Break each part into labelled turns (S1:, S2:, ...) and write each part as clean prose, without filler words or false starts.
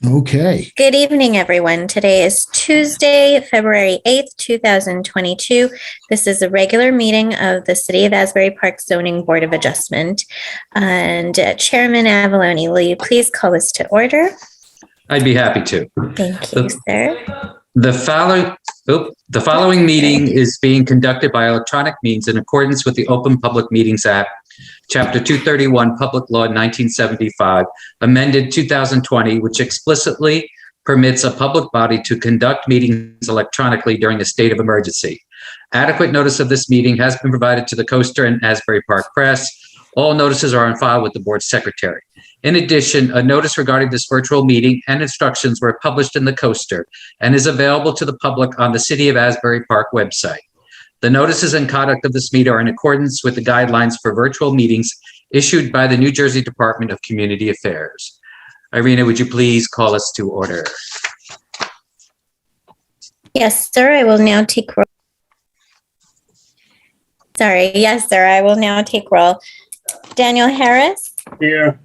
S1: Okay.
S2: Good evening, everyone. Today is Tuesday, February 8th, 2022. This is a regular meeting of the City of Asbury Park Zoning Board of Adjustment. And Chairman Avalone, will you please call us to order?
S3: I'd be happy to.
S2: Thank you, sir.
S3: The following meeting is being conducted by electronic means in accordance with the Open Public Meetings Act, Chapter 231, Public Law 1975, amended 2020, which explicitly permits a public body to conduct meetings electronically during a state of emergency. Adequate notice of this meeting has been provided to the Coaster and Asbury Park Press. All notices are on file with the board secretary. In addition, a notice regarding this virtual meeting and instructions were published in the Coaster and is available to the public on the City of Asbury Park website. The notices and conduct of this meeting are in accordance with the guidelines for virtual meetings issued by the New Jersey Department of Community Affairs. Irina, would you please call us to order?
S2: Yes, sir. I will now take roll. Sorry. Yes, sir. I will now take roll. Daniel Harris?
S4: Here.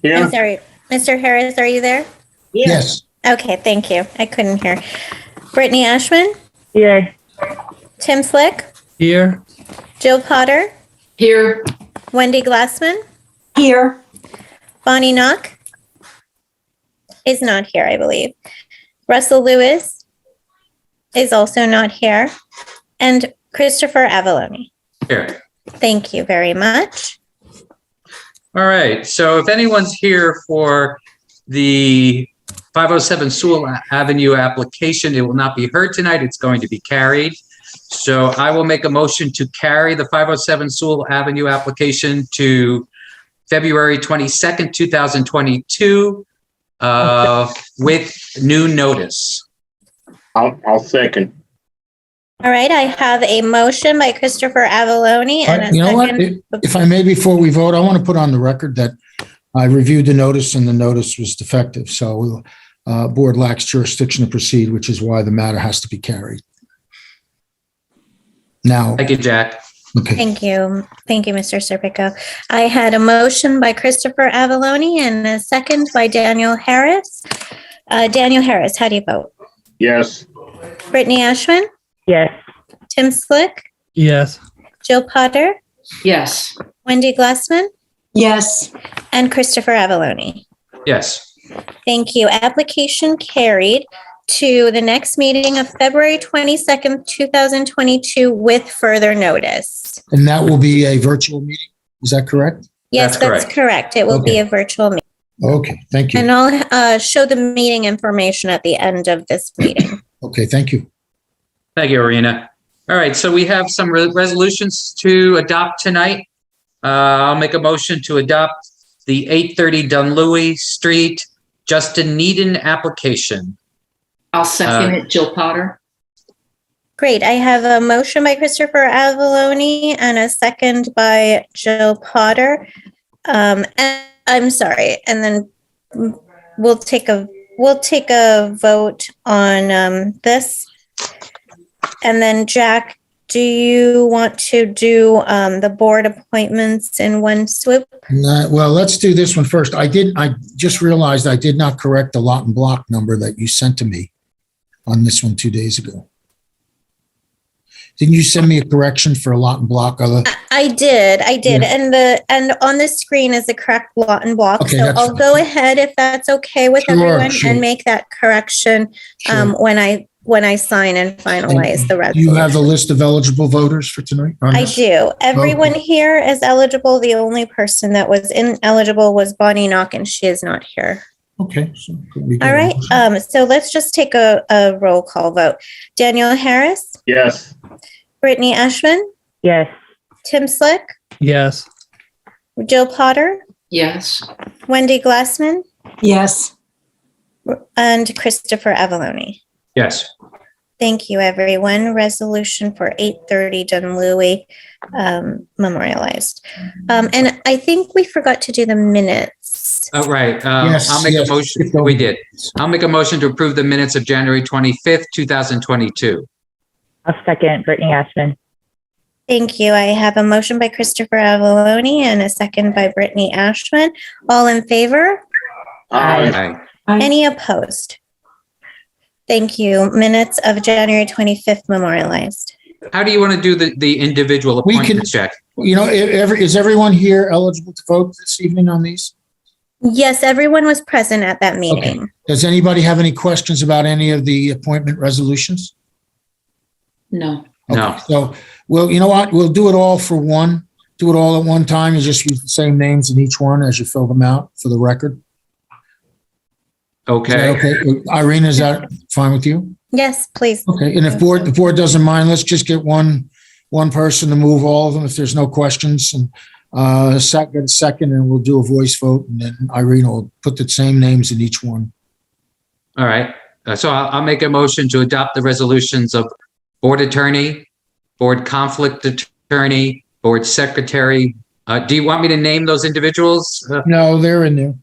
S2: I'm sorry. Mr. Harris, are you there?
S1: Yes.
S2: Okay, thank you. I couldn't hear. Brittany Ashman?
S5: Here.
S2: Tim Slick?
S6: Here.
S2: Jill Potter?
S5: Here.
S2: Wendy Glassman?
S5: Here.
S2: Bonnie Knock? Is not here, I believe. Russell Lewis is also not here. And Christopher Avalone.
S3: Here.
S2: Thank you very much.
S3: All right. So if anyone's here for the 507 Sewell Avenue application, it will not be heard tonight. It's going to be carried. So I will make a motion to carry the 507 Sewell Avenue application to February 22nd, 2022 with new notice.
S4: I'll second.
S2: All right, I have a motion by Christopher Avalone and a
S1: You know what?
S2: second.
S1: If I may, before we vote, I want to put on the record that I reviewed the notice and the notice was defective. So board lacks jurisdiction to proceed, which is why the matter has to be carried. Now,
S3: Thank you, Jack.
S1: okay.
S2: Thank you. Thank you, Mr. Serpico. I had a motion by Christopher Avalone and a second by Daniel Harris. Daniel Harris, how do you vote?
S4: Yes.
S2: Brittany Ashman?
S5: Yes.
S2: Tim Slick?
S6: Yes.
S2: Jill Potter?
S5: Yes.
S2: Wendy Glassman?
S5: Yes.
S2: And Christopher Avalone.
S3: Yes.
S2: Thank you. Application carried to the next meeting of February 22nd, 2022 with further notice.
S1: And that will be a virtual meeting. Is that correct?
S2: Yes,
S3: That's
S2: that's correct. It will be a virtual meeting.
S1: Okay, thank you.
S2: And I'll show the meeting information at the end of this meeting.
S1: Okay, thank you.
S3: Thank you, Irina. All right. So we have some resolutions to adopt tonight. I'll make a motion to adopt the 830 Dunlewy Street Justin Needon application.
S5: I'll second it, Jill Potter.
S2: Great. I have a motion by Christopher Avalone and a second by Jill Potter. And I'm sorry. And then we'll take a vote on this. And then Jack, do you want to do the board appointments in one swoop?
S1: Well, let's do this one first. I just realized I did not correct the lot and block number that you sent to me on this one 2 days ago. Didn't you send me a correction for a lot and block?
S2: I did.
S1: Yeah.
S2: And on the screen is the correct lot and block.
S1: Okay,
S2: So
S1: that's
S2: I'll
S1: fine.
S2: go ahead if that's okay with
S1: Sure,
S2: everyone
S1: sure.
S2: and make that correction
S1: Sure.
S2: when I sign and finalize the
S1: Do
S2: resolution.
S1: you have the list of eligible voters for tonight?
S2: I do. Everyone here is eligible. The only person that was ineligible was Bonnie Knock, and she is not here.
S1: Okay. So could we get
S2: All
S1: a
S2: right.
S1: motion?
S2: So let's just take a roll call vote. Daniel Harris,
S4: Yes.
S2: Brittany Ashman,
S5: Yes.
S2: Tim Slick,
S6: Yes.
S2: Jill Potter,
S5: Yes.
S2: Wendy Glassman,
S5: Yes.
S2: and Christopher Avalone.
S3: Yes.
S2: Thank you, everyone. Resolution for 830 Dunlewy memorialized. And I think we forgot to do the minutes.
S3: All right.
S1: Yes,
S3: I'll make
S1: yes.
S3: a motion. We did. I'll make a motion to approve the minutes of January 25th, 2022.
S5: I'll second Brittany Ashman.
S2: Thank you. I have a motion by Christopher Avalone and a second by Brittany Ashman. All in favor?
S4: Aye.
S3: Aye.
S2: Any opposed? Thank you. Minutes of January 25th memorialized.
S3: How do you want to do the individual
S1: We can-
S3: appointment check?
S1: You know, is everyone here eligible to vote this evening on these?
S2: Yes, everyone was present at that meeting.
S1: Does anybody have any questions about any of the appointment resolutions?
S5: No.
S3: No.
S1: Okay, so, well, you know what? We'll do it all for one. Do it all at one time and just use the same names in each one as you fill them out for the record. Is that
S3: Okay.
S1: okay? Irene, is that fine with you?
S2: Yes, please.
S1: Okay, and if the board doesn't mind, let's just get one person to move all of them if there's no questions, and get a second, and we'll do a voice vote, and then Irene will put the same names in each one.
S3: All right. So I'll make a motion to adopt the resolutions of board attorney, board conflict attorney, board secretary. Do you want me to name those individuals?
S1: No, they're in there.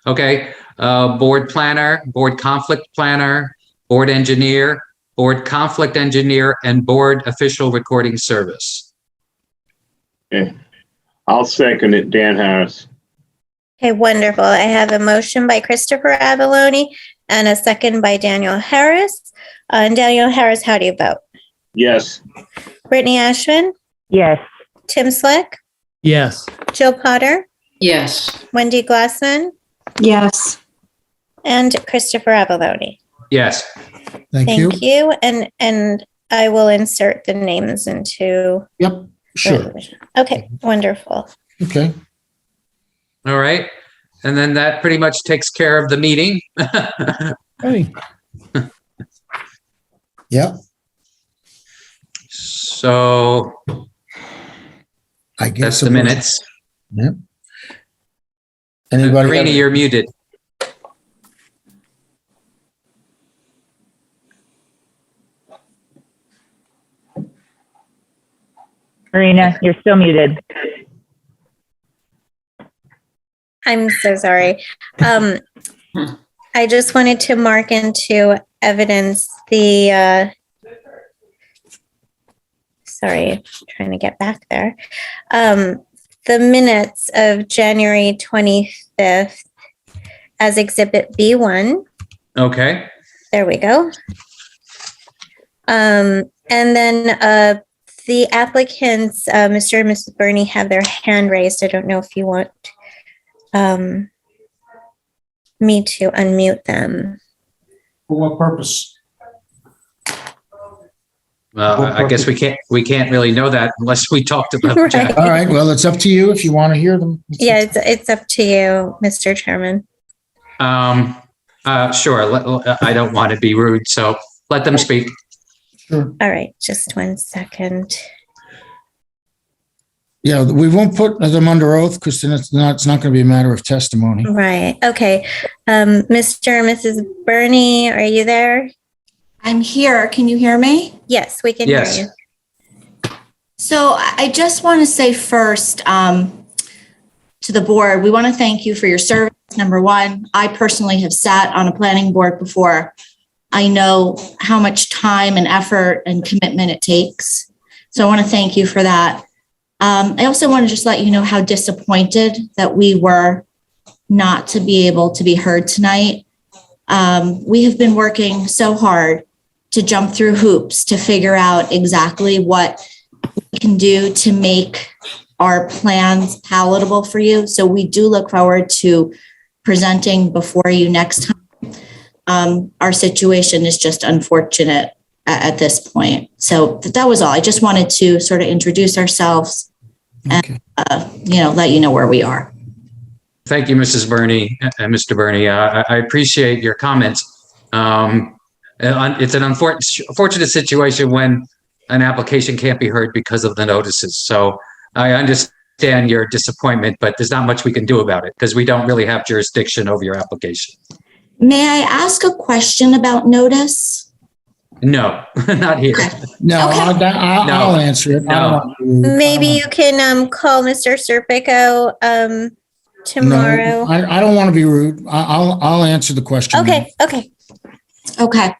S3: Okay. Board planner, board conflict planner, board engineer, board conflict engineer, and board official recording service.
S4: I'll second it, Dan Harris.
S2: Okay, wonderful. I have a motion by Christopher Avalone and a second by Daniel Harris. And Daniel Harris, how do you vote?
S4: Yes.
S2: Brittany Ashman,
S5: Yes.
S2: Tim Slick,
S6: Yes.
S2: Jill Potter,
S5: Yes.
S2: Wendy Glassman,
S5: Yes.
S2: and Christopher Avalone.
S3: Yes.
S1: Thank you.
S2: Thank you. And I will insert the names into.
S1: Yep, sure.
S2: Okay, wonderful.
S1: Okay.
S3: All right. And then that pretty much takes care of the meeting.
S1: Hey. Yep,
S3: So
S1: I guess.
S3: that's the minutes.
S1: Yep. Anybody?
S3: Karina, you're muted.
S5: Marina, you're still muted.
S2: I'm so sorry. I just wanted to mark into evidence the, sorry, trying to get back there. The minutes of January 25th as Exhibit B1.
S3: Okay.
S2: There we go. And then the applicants, Mr. and Mrs. Burney, have their hand raised. I don't know if you want me to unmute them.
S1: For what purpose?
S3: Well, I guess we can't really know that unless we talked about it.
S2: Right.
S1: All right, well, it's up to you if you want to hear them.
S2: Yeah, it's up to you, Mr. Chairman.
S3: Sure. I don't want to be rude, so let them speak.
S1: Sure.
S2: All right, just 1 second.
S1: Yeah, we won't put them under oath because then it's not going to be a matter of testimony.
S2: Right, okay. Mr. and Mrs. Burney, are you there?
S7: I'm here. Can you hear me?
S2: Yes, we can hear
S3: Yes.
S2: you.
S7: So I just want to say first to the board, we want to thank you for your service. Number one, I personally have sat on a planning board before. I know how much time and effort and commitment it takes. So I want to thank you for that. I also want to just let you know how disappointed that we were not to be able to be heard tonight. We have been working so hard to jump through hoops to figure out exactly what we can do to make our plans palatable for you. So we do look forward to presenting before you next time. Our situation is just unfortunate at this point. So that was all. I just wanted to sort of introduce ourselves
S1: Okay.
S7: and, let you know where we are.
S3: Thank you, Mrs. Burney and Mr. Burney. I appreciate your comments. It's an unfortunate situation when an application can't be heard because of the notices. So I understand your disappointment, but there's not much we can do about it because we don't really have jurisdiction over your application.
S7: May I ask a question about notice?
S3: No, not here.
S1: No,
S7: Okay.
S1: I'll answer it. I don't want to-
S2: Maybe you can call Mr. Serpico tomorrow.
S1: No, I don't want to be rude. I'll answer the question.
S2: Okay, okay.
S7: Okay.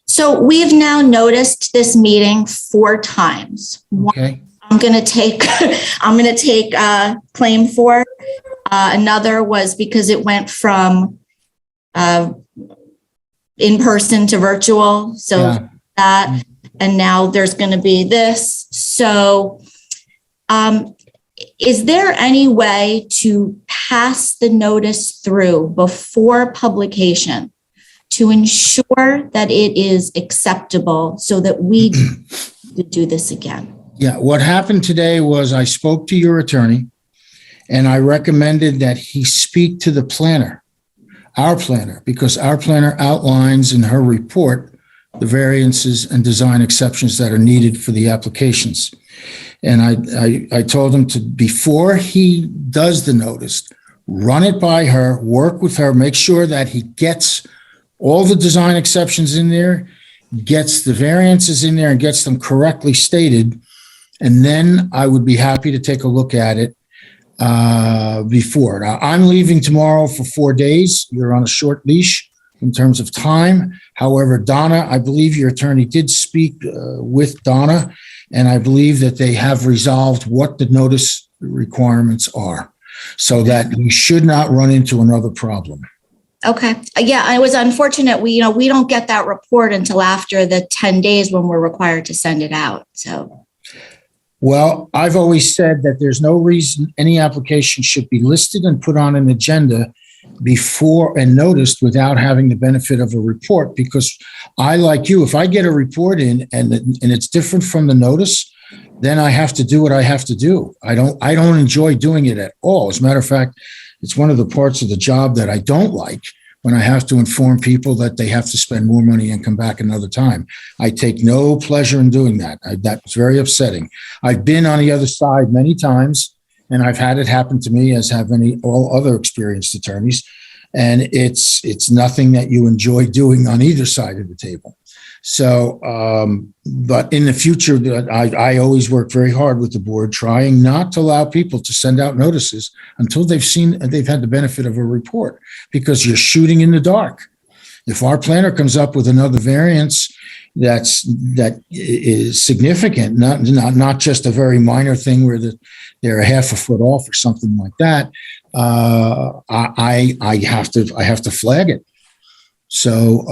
S7: So we've now noticed this meeting 4 times.
S1: Okay.
S7: I'm going to take claim for. Another was because it went from in person to virtual. So
S1: Yeah.
S7: that, and now there's going to be this. So is there any way to pass the notice through before publication to ensure that it is acceptable so that we do this again?
S1: Yeah, what happened today was I spoke to your attorney and I recommended that he speak to the planner, our planner, because our planner outlines in her report the variances and design exceptions that are needed for the applications. And I told him to, before he does the notice, run it by her, work with her, make sure that he gets all the design exceptions in there, gets the variances in there and gets them correctly stated. And then I would be happy to take a look at it before. Now, I'm leaving tomorrow for 4 days. You're on a short leash in terms of time. However, Donna, I believe your attorney did speak with Donna, and I believe that they have resolved what the notice requirements are so that we should not run into another problem.
S7: Okay. Yeah, it was unfortunate. We don't get that report until after the 10 days when we're required to send it out. So.
S1: Well, I've always said that there's no reason any application should be listed and put on an agenda before and noticed without having the benefit of a report, because I, like you, if I get a report in and it's different from the notice, then I have to do what I have to do. I don't enjoy doing it at all. As a matter of fact, it's one of the parts of the job that I don't like, when I have to inform people that they have to spend more money and come back another time. I take no pleasure in doing that. That's very upsetting. I've been on the other side many times, and I've had it happen to me, as have all other experienced attorneys. And it's nothing that you enjoy doing on either side of the table. So, but in the future, I always work very hard with the board, trying not to allow people to send out notices until they've had the benefit of a report, because you're shooting in the dark. If our planner comes up with another variance that is significant, not just a very minor thing where they're a half a foot off or something like that, I have to flag it. So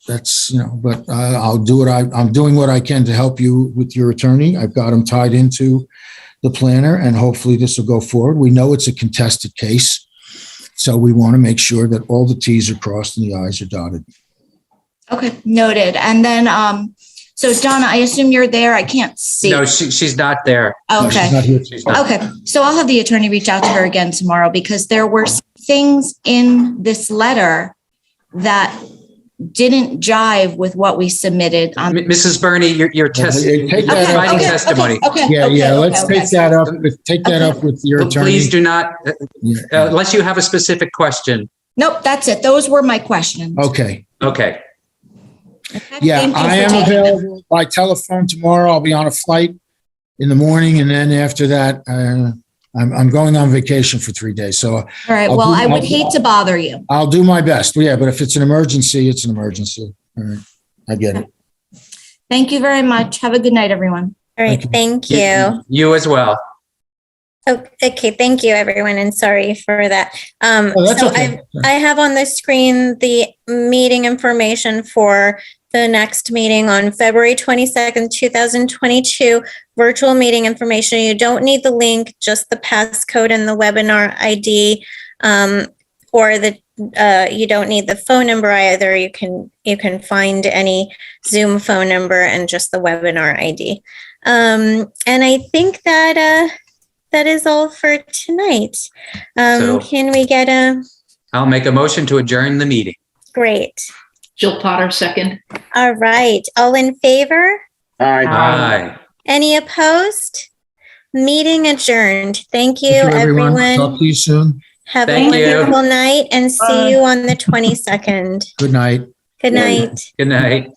S1: that's, but I'll do it. I'm doing what I can to help you with your attorney. I've got him tied into the planner, and hopefully this will go forward. We know it's a contested case, so we want to make sure that all the T's are crossed and the I's are dotted.
S7: Okay, noted. And then, so Donna, I assume you're there. I can't see.
S3: No, she's not there.
S1: No,
S7: Okay.
S1: she's not here.
S3: She's not.
S7: Okay, so I'll have the attorney reach out to her again tomorrow, because there were some things in this letter that didn't jive with what we submitted.
S3: Mrs. Burney, your
S1: Take that up.
S3: providing testimony.
S1: Yeah. Let's take that up. Take that up with your attorney.
S3: Please do not,
S1: Yeah.
S3: unless you have a specific question.
S7: Nope, that's it. Those were my questions.
S1: Okay.
S3: Okay.
S7: Okay,
S1: Yeah,
S7: thank you
S1: I
S7: for
S1: am
S7: taking them.
S1: available by telephone tomorrow. I'll be on a flight in the morning, and then after that, I'm going on vacation for 3 days. So
S7: All right, well, I would hate to bother you.
S1: I'll do my best. Yeah, but if it's an emergency, it's an emergency. All right, I get it.
S7: Thank you very much. Have a good night, everyone.
S2: All right, thank you.
S3: You as well.
S2: Okay, thank you, everyone, and sorry for that.
S1: Oh, that's
S2: So
S1: okay.
S2: I have on the screen the meeting information for the next meeting on February 22nd, 2022, virtual meeting information. You don't need the link, just the passcode and the webinar ID, or you don't need the phone number either. You can find any Zoom phone number and just the webinar ID. And I think that is all for tonight.
S3: So-
S2: Can we get
S3: I'll make a motion to adjourn the meeting.
S2: great.
S5: Jill Potter, second.
S2: All right. All in favor?
S4: Aye.
S3: Aye.
S2: Any opposed? Meeting adjourned. Thank you,
S1: Thank you,
S2: everyone.
S1: Talk to you soon.
S2: Have a
S3: Thank you.
S2: wonderful night, and see you on the 22nd.
S1: Good night.
S2: Good night.
S3: Good night.